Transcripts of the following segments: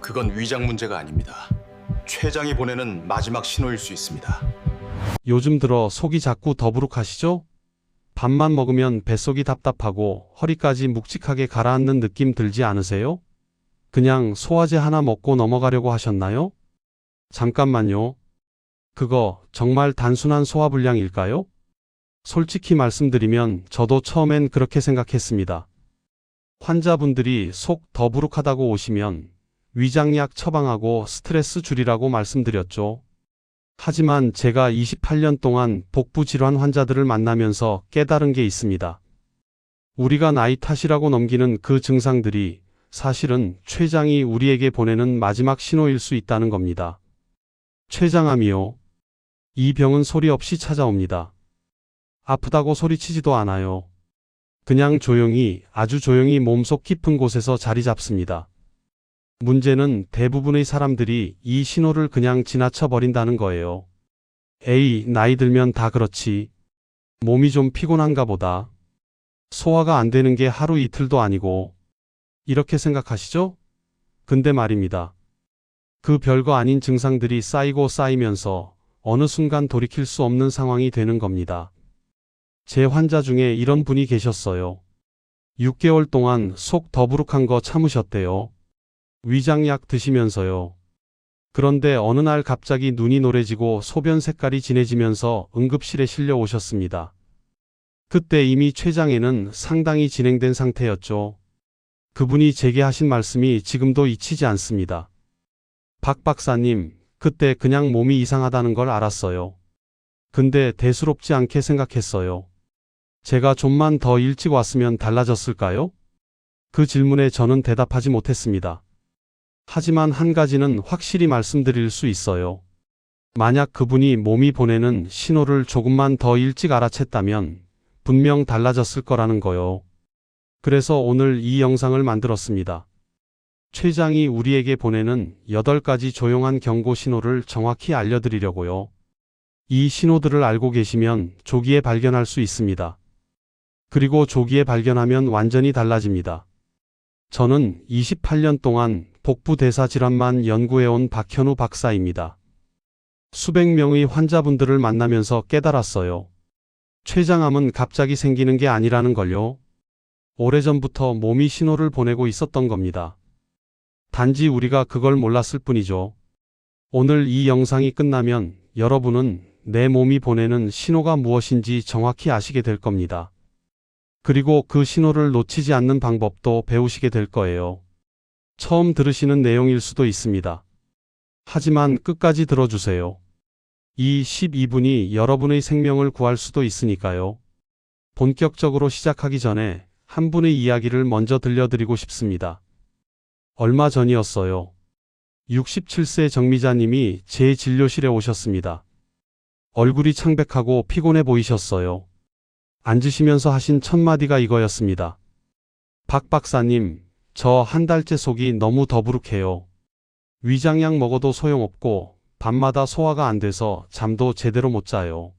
그건 위장 문제가 아닙니다. 췌장이 보내는 마지막 신호일 수 있습니다. 요즘 들어 속이 자꾸 더부룩하시죠? 밥만 먹으면 뱃속이 답답하고 허리까지 묵직하게 가라앉는 느낌 들지 않으세요? 그냥 소화제 하나 먹고 넘어가려고 하셨나요? 잠깐만요. 그거 정말 단순한 소화불량일까요? 솔직히 말씀드리면 저도 처음엔 그렇게 생각했습니다. 환자분들이 속 더부룩하다고 오시면 위장약 처방하고 스트레스 줄이라고 말씀드렸죠. 하지만 제가 28년 동안 복부 질환 환자들을 만나면서 깨달은 게 있습니다. 우리가 나이 탓이라고 넘기는 그 증상들이 사실은 췌장이 우리에게 보내는 마지막 신호일 수 있다는 겁니다. 췌장암이요. 이 병은 소리 없이 찾아옵니다. 아프다고 소리치지도 않아요. 그냥 조용히, 아주 조용히 몸속 깊은 곳에서 자리 잡습니다. 문제는 대부분의 사람들이 이 신호를 그냥 지나쳐 버린다는 거예요. 에이, 나이 들면 다 그렇지. 몸이 좀 피곤한가 보다. 소화가 안 되는 게 하루 이틀도 아니고. 이렇게 생각하시죠? 근데 말입니다. 그 별거 아닌 증상들이 쌓이고 쌓이면서 어느 순간 돌이킬 수 없는 상황이 되는 겁니다. 제 환자 중에 이런 분이 계셨어요. 6개월 동안 속 더부룩한 거 참으셨대요. 위장약 드시면서요. 그런데 어느 날 갑자기 눈이 노래지고 소변 색깔이 진해지면서 응급실에 실려 오셨습니다. 그때 이미 췌장에는 상당히 진행된 상태였죠. 그분이 제게 하신 말씀이 지금도 잊히지 않습니다. 박 박사님, 그때 그냥 몸이 이상하다는 걸 알았어요. 근데 대수롭지 않게 생각했어요. 제가 좀만 더 일찍 왔으면 달라졌을까요? 그 질문에 저는 대답하지 못했습니다. 하지만 한 가지는 확실히 말씀드릴 수 있어요. 만약 그분이 몸이 보내는 신호를 조금만 더 일찍 알아챘다면 분명 달라졌을 거라는 거요. 그래서 오늘 이 영상을 만들었습니다. 췌장이 우리에게 보내는 8가지 조용한 경고 신호를 정확히 알려드리려고요. 이 신호들을 알고 계시면 조기에 발견할 수 있습니다. 그리고 조기에 발견하면 완전히 달라집니다. 저는 28년 동안 복부 대사 질환만 연구해온 박현우 박사입니다. 수백 명의 환자분들을 만나면서 깨달았어요. 췌장암은 갑자기 생기는 게 아니라는 걸요. 오래전부터 몸이 신호를 보내고 있었던 겁니다. 단지 우리가 그걸 몰랐을 뿐이죠. 오늘 이 영상이 끝나면 여러분은 내 몸이 보내는 신호가 무엇인지 정확히 아시게 될 겁니다. 그리고 그 신호를 놓치지 않는 방법도 배우시게 될 거예요. 처음 들으시는 내용일 수도 있습니다. 하지만 끝까지 들어주세요. 이 12분이 여러분의 생명을 구할 수도 있으니까요. 본격적으로 시작하기 전에 한 분의 이야기를 먼저 들려드리고 싶습니다. 얼마 전이었어요. 67세 정미자님이 제 진료실에 오셨습니다. 얼굴이 창백하고 피곤해 보이셨어요. 앉으시면서 하신 첫 마디가 이거였습니다. 박 박사님, 저 한 달째 속이 너무 더부룩해요. 위장약 먹어도 소용없고 밤마다 소화가 안 돼서 잠도 제대로 못 자요.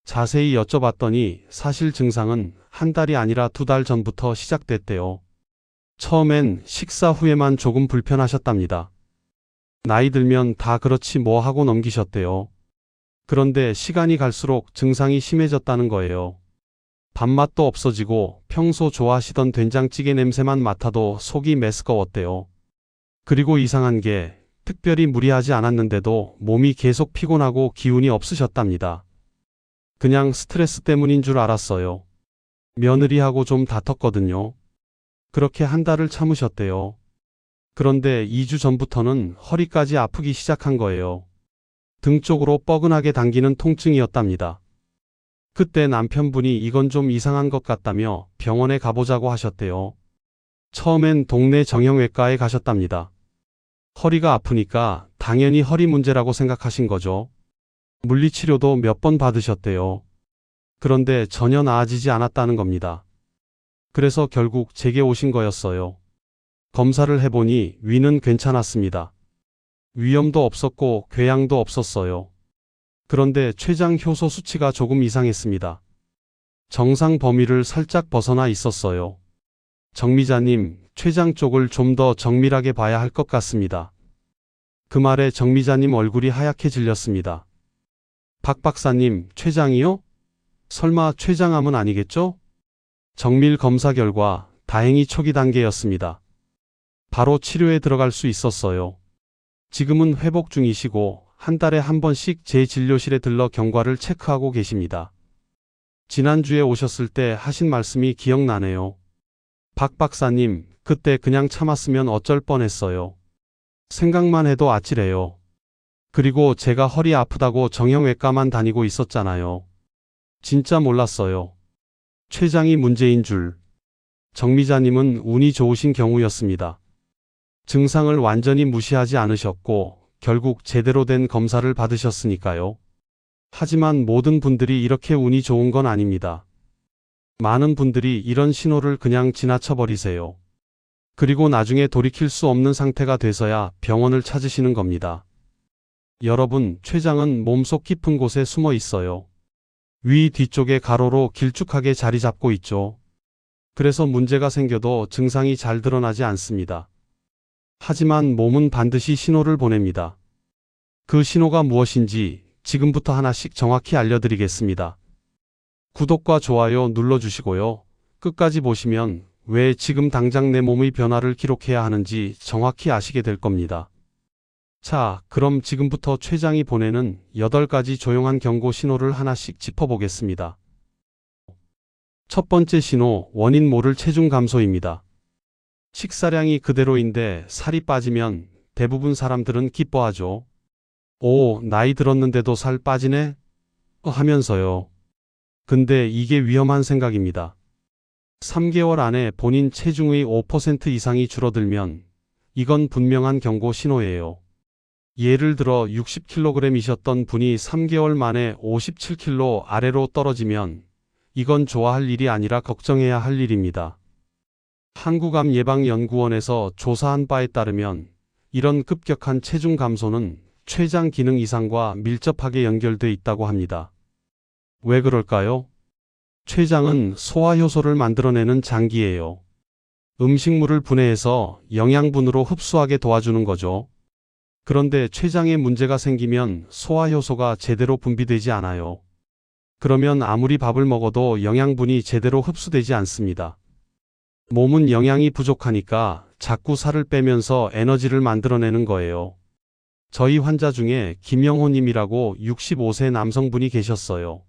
자세히 여쭤봤더니 사실 증상은 한 달이 아니라 2달 전부터 시작됐대요. 처음엔 식사 후에만 조금 불편하셨답니다. 나이 들면 다 그렇지 뭐 하고 넘기셨대요. 그런데 시간이 갈수록 증상이 심해졌다는 거예요. 밥맛도 없어지고 평소 좋아하시던 된장찌개 냄새만 맡아도 속이 메스꺼웠대요. 그리고 이상한 게 특별히 무리하지 않았는데도 몸이 계속 피곤하고 기운이 없으셨답니다. 그냥 스트레스 때문인 줄 알았어요. 며느리하고 좀 다퉜거든요. 그렇게 한 달을 참으셨대요. 그런데 2주 전부터는 허리까지 아프기 시작한 거예요. 등 쪽으로 뻐근하게 당기는 통증이었답니다. 그때 남편분이 이건 좀 이상한 것 같다며 병원에 가보자고 하셨대요. 처음엔 동네 정형외과에 가셨답니다. 허리가 아프니까 당연히 허리 문제라고 생각하신 거죠. 물리치료도 몇 번 받으셨대요. 그런데 전혀 나아지지 않았다는 겁니다. 그래서 결국 제게 오신 거였어요. 검사를 해보니 위는 괜찮았습니다. 위염도 없었고 궤양도 없었어요. 그런데 췌장 효소 수치가 조금 이상했습니다. 정상 범위를 살짝 벗어나 있었어요. 정미자님, 췌장 쪽을 좀 더 정밀하게 봐야 할 것 같습니다. 그 말에 정미자님 얼굴이 하얗게 질렸습니다. 박 박사님, 췌장이요? 설마 췌장암은 아니겠죠? 정밀 검사 결과 다행히 초기 단계였습니다. 바로 치료에 들어갈 수 있었어요. 지금은 회복 중이시고 한 달에 한 번씩 제 진료실에 들러 경과를 체크하고 계십니다. 지난주에 오셨을 때 하신 말씀이 기억나네요. 박 박사님, 그때 그냥 참았으면 어쩔 뻔했어요. 생각만 해도 아찔해요. 그리고 제가 허리 아프다고 정형외과만 다니고 있었잖아요. 진짜 몰랐어요. 췌장이 문제인 줄. 정미자님은 운이 좋으신 경우였습니다. 증상을 완전히 무시하지 않으셨고 결국 제대로 된 검사를 받으셨으니까요. 하지만 모든 분들이 이렇게 운이 좋은 건 아닙니다. 많은 분들이 이런 신호를 그냥 지나쳐 버리세요. 그리고 나중에 돌이킬 수 없는 상태가 돼서야 병원을 찾으시는 겁니다. 여러분, 췌장은 몸속 깊은 곳에 숨어 있어요. 위 뒤쪽에 가로로 길쭉하게 자리 잡고 있죠. 그래서 문제가 생겨도 증상이 잘 드러나지 않습니다. 하지만 몸은 반드시 신호를 보냅니다. 그 신호가 무엇인지 지금부터 하나씩 정확히 알려드리겠습니다. 구독과 좋아요 눌러주시고요. 끝까지 보시면 왜 지금 당장 내 몸의 변화를 기록해야 하는지 정확히 아시게 될 겁니다. 자, 그럼 지금부터 췌장이 보내는 8가지 조용한 경고 신호를 하나씩 짚어보겠습니다. 첫 번째 신호, 원인 모를 체중 감소입니다. 식사량이 그대로인데 살이 빠지면 대부분 사람들은 기뻐하죠. 오, 나이 들었는데도 살 빠지네? 하면서요. 근데 이게 위험한 생각입니다. 3개월 안에 본인 체중의 5% 이상이 줄어들면 이건 분명한 경고 신호예요. 예를 들어 60kg이셨던 분이 3개월 만에 57kg 아래로 떨어지면 이건 좋아할 일이 아니라 걱정해야 할 일입니다. 한국암예방연구원에서 조사한 바에 따르면 이런 급격한 체중 감소는 췌장 기능 이상과 밀접하게 연결돼 있다고 합니다. 왜 그럴까요? 췌장은 소화효소를 만들어내는 장기예요. 음식물을 분해해서 영양분으로 흡수하게 도와주는 거죠. 그런데 췌장에 문제가 생기면 소화효소가 제대로 분비되지 않아요. 그러면 아무리 밥을 먹어도 영양분이 제대로 흡수되지 않습니다. 몸은 영양이 부족하니까 자꾸 살을 빼면서 에너지를 만들어내는 거예요. 저희 환자 중에 김영호님이라고 65세 남성분이 계셨어요.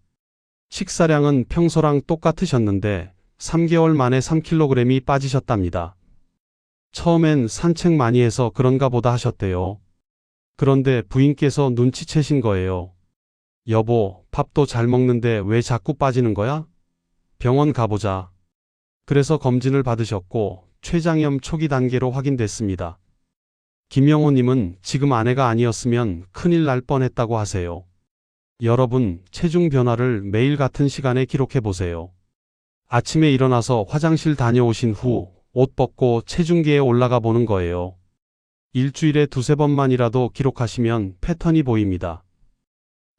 식사량은 평소랑 똑같으셨는데 3개월 만에 3kg이 빠지셨답니다. 처음엔 산책 많이 해서 그런가 보다 하셨대요. 그런데 부인께서 눈치채신 거예요. 여보, 밥도 잘 먹는데 왜 자꾸 빠지는 거야? 병원 가보자. 그래서 검진을 받으셨고 췌장염 초기 단계로 확인됐습니다. 김영호님은 지금 아내가 아니었으면 큰일 날 뻔했다고 하세요. 여러분, 체중 변화를 매일 같은 시간에 기록해 보세요. 아침에 일어나서 화장실 다녀오신 후 옷 벗고 체중계에 올라가 보는 거예요. 일주일에 2~3번만이라도 기록하시면 패턴이 보입니다.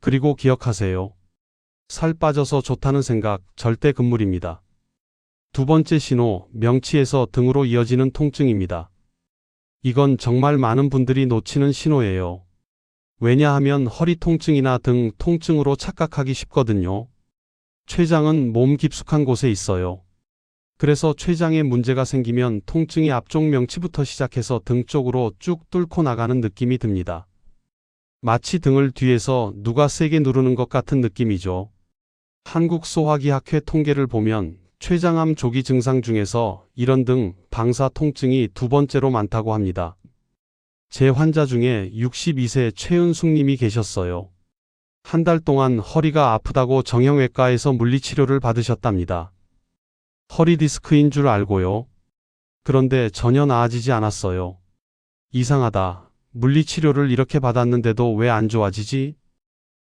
그리고 기억하세요. 살 빠져서 좋다는 생각 절대 금물입니다. 두 번째 신호, 명치에서 등으로 이어지는 통증입니다. 이건 정말 많은 분들이 놓치는 신호예요. 왜냐하면 허리 통증이나 등 통증으로 착각하기 쉽거든요. 췌장은 몸 깊숙한 곳에 있어요. 그래서 췌장에 문제가 생기면 통증이 앞쪽 명치부터 시작해서 등 쪽으로 쭉 뚫고 나가는 느낌이 듭니다. 마치 등을 뒤에서 누가 세게 누르는 것 같은 느낌이죠. 한국소화기학회 통계를 보면 췌장암 조기 증상 중에서 이런 등 방사 통증이 2번째로 많다고 합니다. 제 환자 중에 62세 최은숙 님이 계셨어요. 한 달 동안 허리가 아프다고 정형외과에서 물리치료를 받으셨답니다. 허리 디스크인 줄 알고요. 그런데 전혀 나아지지 않았어요. 이상하다. 물리치료를 이렇게 받았는데도 왜 안 좋아지지?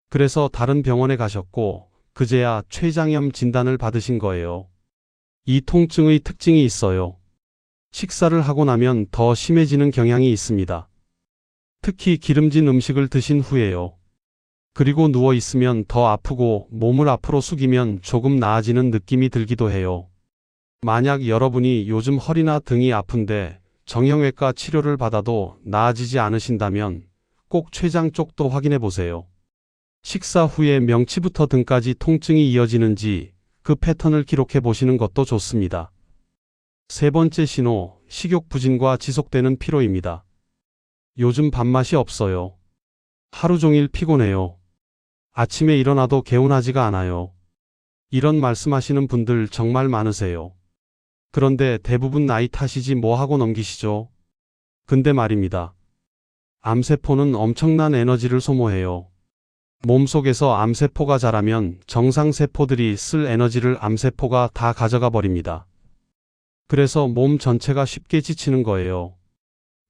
그래서 다른 병원에 가셨고 그제야 췌장염 진단을 받으신 거예요. 이 통증의 특징이 있어요. 식사를 하고 나면 더 심해지는 경향이 있습니다. 특히 기름진 음식을 드신 후에요. 그리고 누워 있으면 더 아프고 몸을 앞으로 숙이면 조금 나아지는 느낌이 들기도 해요. 만약 여러분이 요즘 허리나 등이 아픈데 정형외과 치료를 받아도 나아지지 않으신다면 꼭 췌장 쪽도 확인해 보세요. 식사 후에 명치부터 등까지 통증이 이어지는지 그 패턴을 기록해 보시는 것도 좋습니다. 세 번째 신호, 식욕 부진과 지속되는 피로입니다. 요즘 밥맛이 없어요. 하루 종일 피곤해요. 아침에 일어나도 개운하지가 않아요. 이런 말씀하시는 분들 정말 많으세요. 그런데 대부분 나이 탓이지 뭐 하고 넘기시죠? 근데 말입니다. 암세포는 엄청난 에너지를 소모해요. 몸속에서 암세포가 자라면 정상세포들이 쓸 에너지를 암세포가 다 가져가 버립니다. 그래서 몸 전체가 쉽게 지치는 거예요.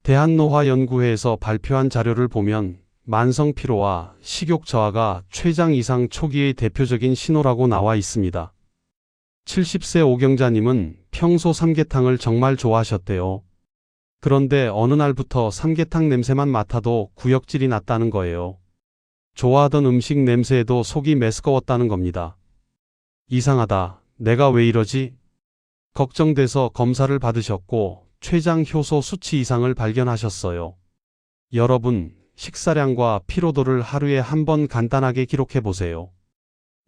대한노화연구회에서 발표한 자료를 보면 만성 피로와 식욕 저하가 췌장 이상 초기의 대표적인 신호라고 나와 있습니다. 70세 오경자님은 평소 삼계탕을 정말 좋아하셨대요. 그런데 어느 날부터 삼계탕 냄새만 맡아도 구역질이 났다는 거예요. 좋아하던 음식 냄새에도 속이 메스꺼웠다는 겁니다. 이상하다. 내가 왜 이러지? 걱정돼서 검사를 받으셨고 췌장 효소 수치 이상을 발견하셨어요. 여러분, 식사량과 피로도를 하루에 한 번 간단하게 기록해 보세요.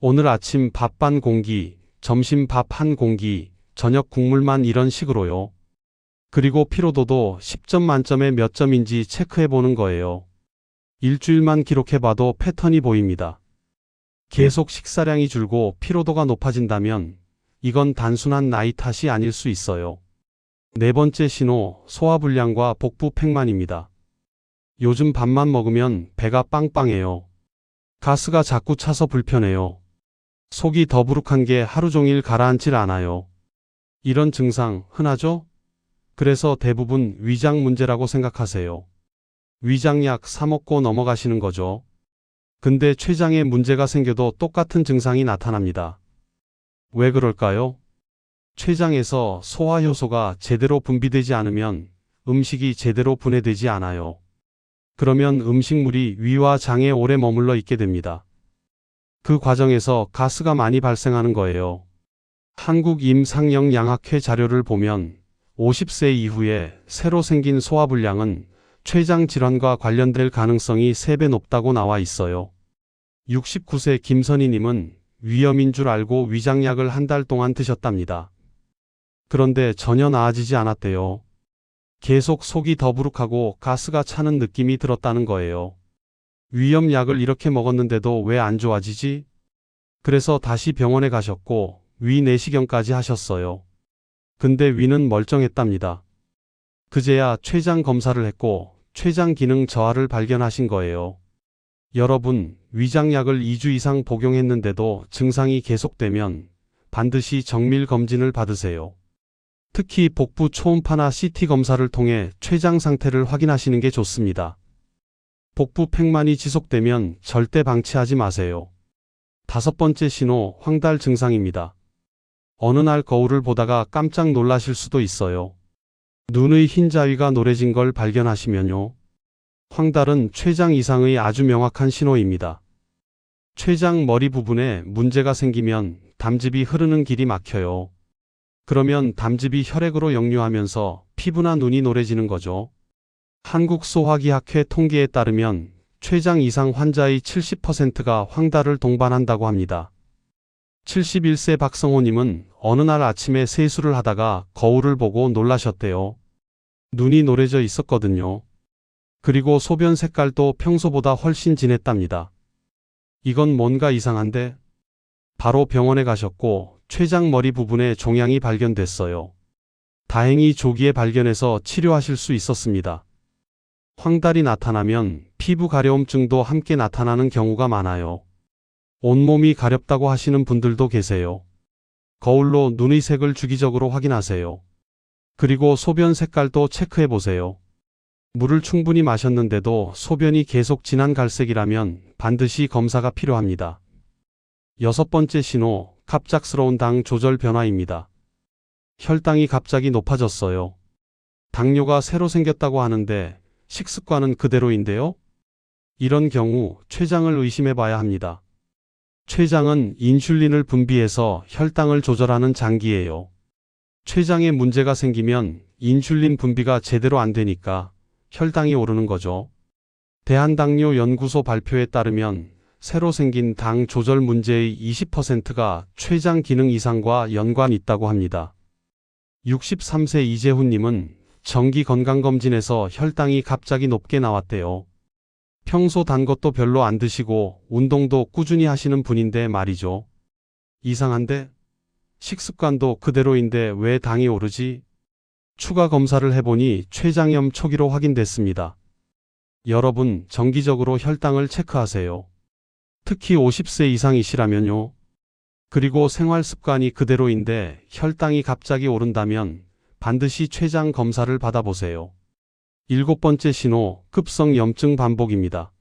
오늘 아침 밥 반 공기, 점심 밥 한 공기, 저녁 국물만 이런 식으로요. 그리고 피로도도 10점 만점에 몇 점인지 체크해 보는 거예요. 일주일만 기록해 봐도 패턴이 보입니다. 계속 식사량이 줄고 피로도가 높아진다면 이건 단순한 나이 탓이 아닐 수 있어요. 네 번째 신호, 소화불량과 복부 팽만입니다. 요즘 밥만 먹으면 배가 빵빵해요. 가스가 자꾸 차서 불편해요. 속이 더부룩한 게 하루 종일 가라앉질 않아요. 이런 증상 흔하죠? 그래서 대부분 위장 문제라고 생각하세요. 위장약 사 먹고 넘어가시는 거죠. 근데 췌장에 문제가 생겨도 똑같은 증상이 나타납니다. 왜 그럴까요? 췌장에서 소화효소가 제대로 분비되지 않으면 음식이 제대로 분해되지 않아요. 그러면 음식물이 위와 장에 오래 머물러 있게 됩니다. 그 과정에서 가스가 많이 발생하는 거예요. 한국임상영양학회 자료를 보면 50세 이후에 새로 생긴 소화불량은 췌장 질환과 관련될 가능성이 3배 높다고 나와 있어요. 69세 김선희님은 위염인 줄 알고 위장약을 한 달 동안 드셨답니다. 그런데 전혀 나아지지 않았대요. 계속 속이 더부룩하고 가스가 차는 느낌이 들었다는 거예요. 위염약을 이렇게 먹었는데도 왜 안 좋아지지? 그래서 다시 병원에 가셨고 위 내시경까지 하셨어요. 근데 위는 멀쩡했답니다. 그제야 췌장 검사를 했고 췌장 기능 저하를 발견하신 거예요. 여러분, 위장약을 2주 이상 복용했는데도 증상이 계속되면 반드시 정밀 검진을 받으세요. 특히 복부 초음파나 CT 검사를 통해 췌장 상태를 확인하시는 게 좋습니다. 복부 팽만이 지속되면 절대 방치하지 마세요. 다섯 번째 신호, 황달 증상입니다. 어느 날 거울을 보다가 깜짝 놀라실 수도 있어요. 눈의 흰자위가 노래진 걸 발견하시면요. 황달은 췌장 이상의 아주 명확한 신호입니다. 췌장 머리 부분에 문제가 생기면 담즙이 흐르는 길이 막혀요. 그러면 담즙이 혈액으로 역류하면서 피부나 눈이 노래지는 거죠. 한국소화기학회 통계에 따르면 췌장 이상 환자의 70%가 황달을 동반한다고 합니다. 71세 박성호님은 어느 날 아침에 세수를 하다가 거울을 보고 놀라셨대요. 눈이 노래져 있었거든요. 그리고 소변 색깔도 평소보다 훨씬 진했답니다. 이건 뭔가 이상한데? 바로 병원에 가셨고 췌장 머리 부분에 종양이 발견됐어요. 다행히 조기에 발견해서 치료하실 수 있었습니다. 황달이 나타나면 피부 가려움증도 함께 나타나는 경우가 많아요. 온몸이 가렵다고 하시는 분들도 계세요. 거울로 눈의 색을 주기적으로 확인하세요. 그리고 소변 색깔도 체크해 보세요. 물을 충분히 마셨는데도 소변이 계속 진한 갈색이라면 반드시 검사가 필요합니다. 여섯 번째 신호, 갑작스러운 당 조절 변화입니다. 혈당이 갑자기 높아졌어요. 당뇨가 새로 생겼다고 하는데 식습관은 그대로인데요? 이런 경우 췌장을 의심해 봐야 합니다. 췌장은 인슐린을 분비해서 혈당을 조절하는 장기예요. 췌장에 문제가 생기면 인슐린 분비가 제대로 안 되니까 혈당이 오르는 거죠. 대한당뇨연구소 발표에 따르면 새로 생긴 당 조절 문제의 20%가 췌장 기능 이상과 연관이 있다고 합니다. 63세 이재훈님은 정기 건강검진에서 혈당이 갑자기 높게 나왔대요. 평소 단 것도 별로 안 드시고 운동도 꾸준히 하시는 분인데 말이죠. 이상한데? 식습관도 그대로인데 왜 당이 오르지? 추가 검사를 해보니 췌장염 초기로 확인됐습니다. 여러분, 정기적으로 혈당을 체크하세요. 특히 50세 이상이시라면요. 그리고 생활 습관이 그대로인데 혈당이 갑자기 오른다면 반드시 췌장 검사를 받아보세요. 7번째 신호, 급성 염증 반복입니다.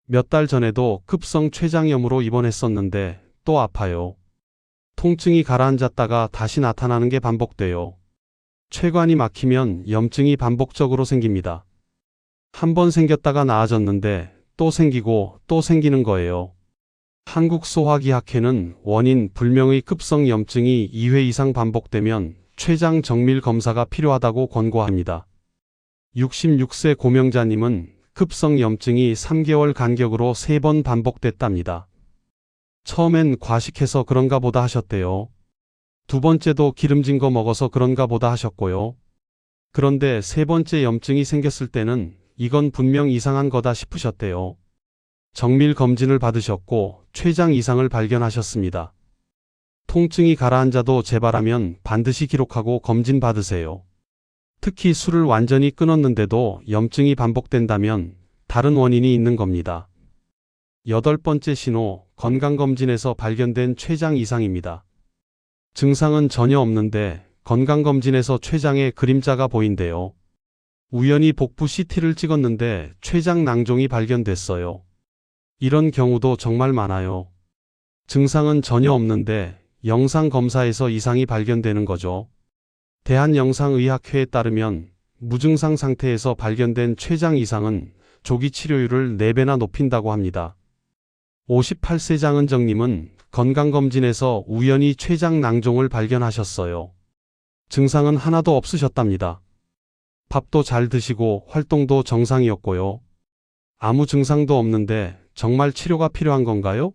몇 달 전에도 급성 췌장염으로 입원했었는데 또 아파요. 통증이 가라앉았다가 다시 나타나는 게 반복돼요. 췌관이 막히면 염증이 반복적으로 생깁니다. 한 번 생겼다가 나아졌는데 또 생기고 또 생기는 거예요. 한국소화기학회는 원인 불명의 급성 염증이 2회 이상 반복되면 췌장 정밀 검사가 필요하다고 권고합니다. 66세 고명자님은 급성 염증이 3개월 간격으로 3번 반복됐답니다. 처음엔 과식해서 그런가 보다 하셨대요. 두 번째도 기름진 거 먹어서 그런가 보다 하셨고요. 그런데 세 번째 염증이 생겼을 때는 이건 분명 이상한 거다 싶으셨대요. 정밀 검진을 받으셨고 췌장 이상을 발견하셨습니다. 통증이 가라앉아도 재발하면 반드시 기록하고 검진 받으세요. 특히 술을 완전히 끊었는데도 염증이 반복된다면 다른 원인이 있는 겁니다. 8번째 신호, 건강검진에서 발견된 췌장 이상입니다. 증상은 전혀 없는데 건강검진에서 췌장에 그림자가 보인대요. 우연히 복부 CT를 찍었는데 췌장 낭종이 발견됐어요. 이런 경우도 정말 많아요. 증상은 전혀 없는데 영상검사에서 이상이 발견되는 거죠. 대한영상의학회에 따르면 무증상 상태에서 발견된 췌장 이상은 조기 치료율을 4배나 높인다고 합니다. 58세 장은정님은 건강검진에서 우연히 췌장 낭종을 발견하셨어요. 증상은 하나도 없으셨답니다. 밥도 잘 드시고 활동도 정상이었고요. 아무 증상도 없는데 정말 치료가 필요한 건가요?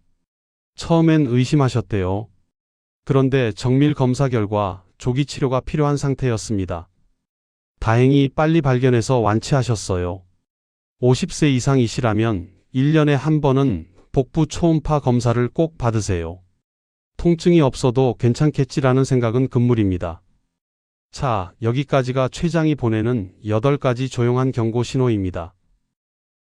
처음엔 의심하셨대요. 그런데 정밀 검사 결과 조기 치료가 필요한 상태였습니다. 다행히 빨리 발견해서 완치하셨어요. 50세 이상이시라면 1년에 한 번은 복부 초음파 검사를 꼭 받으세요. 통증이 없어도 괜찮겠지라는 생각은 금물입니다. 자, 여기까지가 췌장이 보내는 8가지 조용한 경고 신호입니다.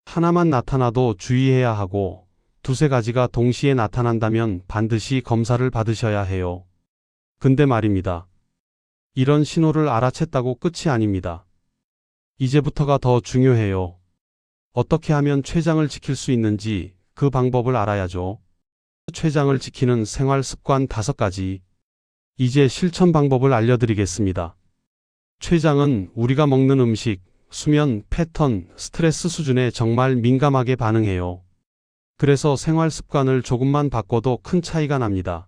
하나만 나타나도 주의해야 하고 2~3가지가 동시에 나타난다면 반드시 검사를 받으셔야 해요. 근데 말입니다. 이런 신호를 알아챘다고 끝이 아닙니다. 이제부터가 더 중요해요. 어떻게 하면 췌장을 지킬 수 있는지 그 방법을 알아야죠. 췌장을 지키는 생활 습관 5가지. 이제 실천 방법을 알려드리겠습니다. 췌장은 우리가 먹는 음식, 수면 패턴, 스트레스 수준에 정말 민감하게 반응해요. 그래서 생활 습관을 조금만 바꿔도 큰 차이가 납니다.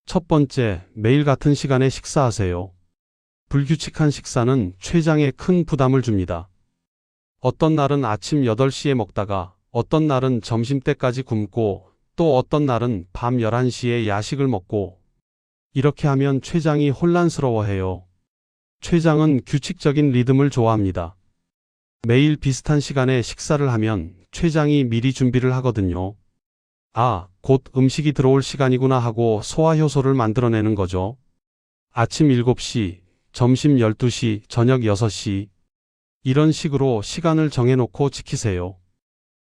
첫 번째, 매일 같은 시간에 식사하세요. 불규칙한 식사는 췌장에 큰 부담을 줍니다. 어떤 날은 아침 8시에 먹다가 어떤 날은 점심때까지 굶고 또 어떤 날은 밤 11시에 야식을 먹고 이렇게 하면 췌장이 혼란스러워해요. 췌장은 규칙적인 리듬을 좋아합니다. 매일 비슷한 시간에 식사를 하면 췌장이 미리 준비를 하거든요. 아, 곧 음식이 들어올 시간이구나 하고 소화효소를 만들어내는 거죠. 아침 7시, 점심 12시, 저녁 6시 이런 식으로 시간을 정해놓고 지키세요.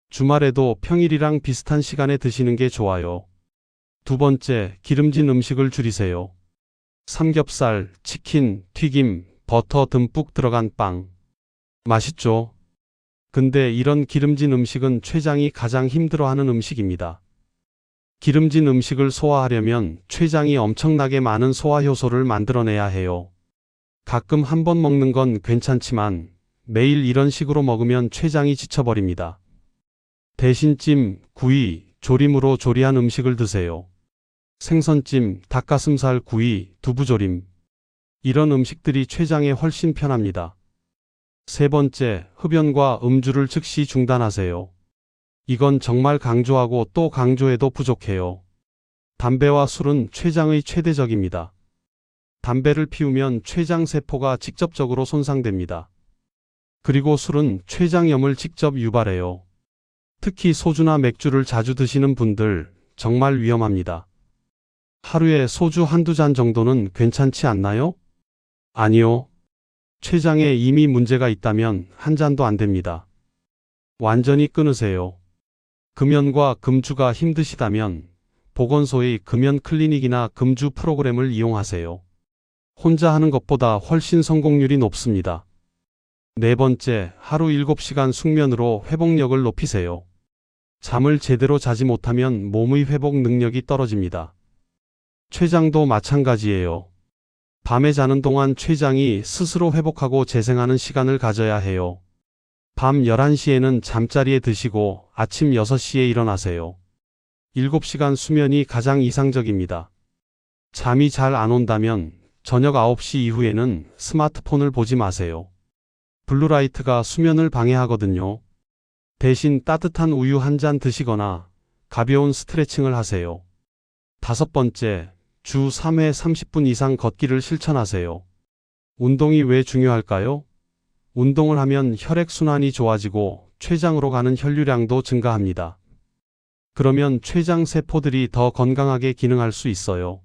주말에도 평일이랑 비슷한 시간에 드시는 게 좋아요. 두 번째, 기름진 음식을 줄이세요. 삼겹살, 치킨, 튀김, 버터 듬뿍 들어간 빵. 맛있죠? 근데 이런 기름진 음식은 췌장이 가장 힘들어하는 음식입니다. 기름진 음식을 소화하려면 췌장이 엄청나게 많은 소화효소를 만들어내야 해요. 가끔 한 번 먹는 건 괜찮지만 매일 이런 식으로 먹으면 췌장이 지쳐버립니다. 대신 찜, 구이, 조림으로 조리한 음식을 드세요. 생선찜, 닭가슴살 구이, 두부조림. 이런 음식들이 췌장에 훨씬 편합니다. 세 번째, 흡연과 음주를 즉시 중단하세요. 이건 정말 강조하고 또 강조해도 부족해요. 담배와 술은 췌장의 최대적입니다. 담배를 피우면 췌장 세포가 직접적으로 손상됩니다. 그리고 술은 췌장염을 직접 유발해요. 특히 소주나 맥주를 자주 드시는 분들 정말 위험합니다. 하루에 소주 한두 잔 정도는 괜찮지 않나요? 아니요. 췌장에 이미 문제가 있다면 한 잔도 안 됩니다. 완전히 끊으세요. 금연과 금주가 힘드시다면 보건소의 금연 클리닉이나 금주 프로그램을 이용하세요. 혼자 하는 것보다 훨씬 성공률이 높습니다. 네 번째, 하루 7시간 숙면으로 회복력을 높이세요. 잠을 제대로 자지 못하면 몸의 회복 능력이 떨어집니다. 췌장도 마찬가지예요. 밤에 자는 동안 췌장이 스스로 회복하고 재생하는 시간을 가져야 해요. 밤 11시에는 잠자리에 드시고 아침 6시에 일어나세요. 7시간 수면이 가장 이상적입니다. 잠이 잘 안 온다면 저녁 9시 이후에는 스마트폰을 보지 마세요. 블루라이트가 수면을 방해하거든요. 대신 따뜻한 우유 한 잔 드시거나 가벼운 스트레칭을 하세요. 다섯 번째, 주 3회 30분 이상 걷기를 실천하세요. 운동이 왜 중요할까요? 운동을 하면 혈액순환이 좋아지고 췌장으로 가는 혈류량도 증가합니다. 그러면 췌장 세포들이 더 건강하게 기능할 수 있어요.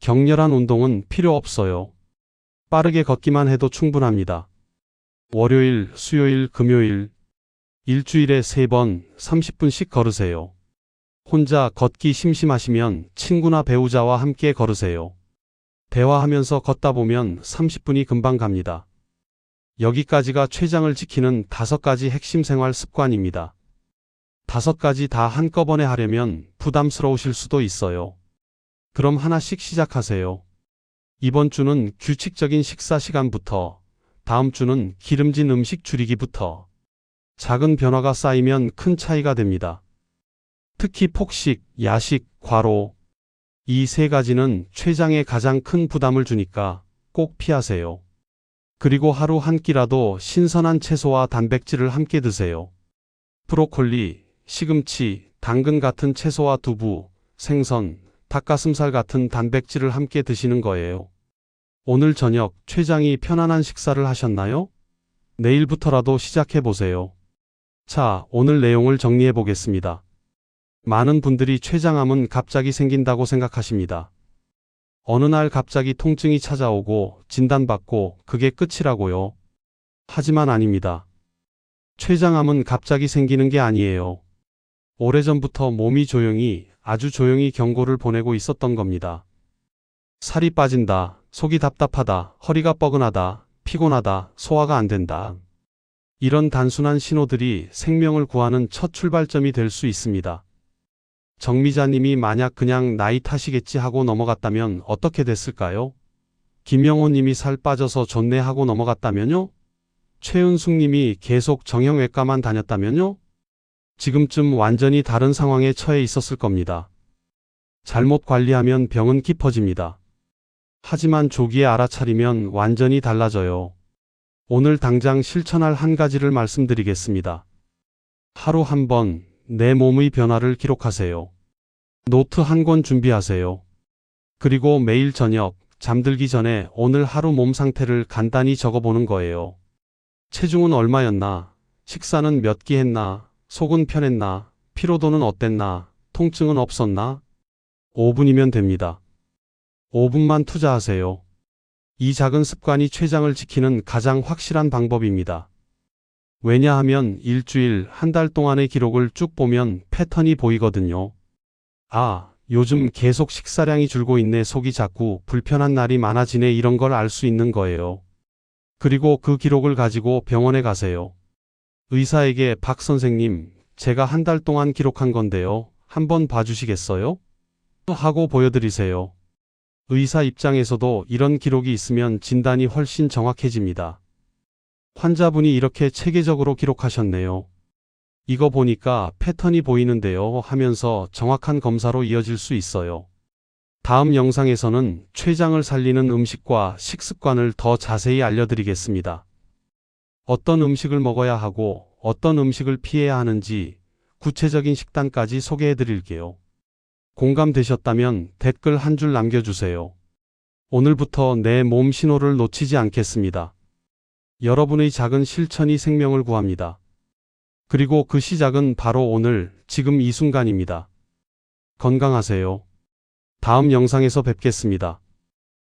격렬한 운동은 필요 없어요. 빠르게 걷기만 해도 충분합니다. 월요일, 수요일, 금요일, 일주일에 3번 30분씩 걸으세요. 혼자 걷기 심심하시면 친구나 배우자와 함께 걸으세요. 대화하면서 걷다 보면 30분이 금방 갑니다. 여기까지가 췌장을 지키는 5가지 핵심 생활 습관입니다. 5가지 다 한꺼번에 하려면 부담스러우실 수도 있어요. 그럼 하나씩 시작하세요. 이번 주는 규칙적인 식사 시간부터, 다음 주는 기름진 음식 줄이기부터. 작은 변화가 쌓이면 큰 차이가 됩니다. 특히 폭식, 야식, 과로. 이 3가지는 췌장에 가장 큰 부담을 주니까 꼭 피하세요. 그리고 하루 한 끼라도 신선한 채소와 단백질을 함께 드세요. 브로콜리, 시금치, 당근 같은 채소와 두부, 생선, 닭가슴살 같은 단백질을 함께 드시는 거예요. 오늘 저녁 췌장이 편안한 식사를 하셨나요? 내일부터라도 시작해 보세요. 자, 오늘 내용을 정리해 보겠습니다. 많은 분들이 췌장암은 갑자기 생긴다고 생각하십니다. 어느 날 갑자기 통증이 찾아오고 진단받고 그게 끝이라고요. 하지만 아닙니다. 췌장암은 갑자기 생기는 게 아니에요. 오래전부터 몸이 아주 조용히 경고를 보내고 있었던 겁니다. 살이 빠진다, 속이 답답하다, 허리가 뻐근하다, 피곤하다, 소화가 안 된다. 이런 단순한 신호들이 생명을 구하는 첫 출발점이 될 수 있습니다. 정미자님이 만약 그냥 나이 탓이겠지 하고 넘어갔다면 어떻게 됐을까요? 김영호님이 살 빠져서 좋네 하고 넘어갔다면요? 최은숙님이 계속 정형외과만 다녔다면요? 지금쯤 완전히 다른 상황에 처해 있었을 겁니다. 잘못 관리하면 병은 깊어집니다. 하지만 조기에 알아차리면 완전히 달라져요. 오늘 당장 실천할 한 가지를 말씀드리겠습니다. 하루 한 번 내 몸의 변화를 기록하세요. 노트 한 권 준비하세요. 그리고 매일 저녁 잠들기 전에 오늘 하루 몸 상태를 간단히 적어보는 거예요. 체중은 얼마였나? 식사는 몇 끼 했나? 속은 편했나? 피로도는 어땠나? 통증은 없었나? 5분이면 됩니다. 5분만 투자하세요. 이 작은 습관이 췌장을 지키는 가장 확실한 방법입니다. 왜냐하면 일주일, 한 달 동안의 기록을 쭉 보면 패턴이 보이거든요. 아, 요즘 계속 식사량이 줄고 있네, 속이 자꾸 불편한 날이 많아지네, 이런 걸 알 수 있는 거예요. 그리고 그 기록을 가지고 병원에 가세요. 의사에게 박 선생님, 제가 한 달 동안 기록한 건데요. 한번 봐주시겠어요? 하고 보여드리세요. 의사 입장에서도 이런 기록이 있으면 진단이 훨씬 정확해집니다. 환자분이 이렇게 체계적으로 기록하셨네요. 이거 보니까 패턴이 보이는데요 하면서 정확한 검사로 이어질 수 있어요. 다음 영상에서는 췌장을 살리는 음식과 식습관을 더 자세히 알려드리겠습니다. 어떤 음식을 먹어야 하고 어떤 음식을 피해야 하는지 구체적인 식단까지 소개해드릴게요. 공감되셨다면 댓글 한 줄 남겨주세요. 오늘부터 내 몸 신호를 놓치지 않겠습니다. 여러분의 작은 실천이 생명을 구합니다. 그리고 그 시작은 바로 오늘, 지금 이 순간입니다. 건강하세요. 다음 영상에서 뵙겠습니다.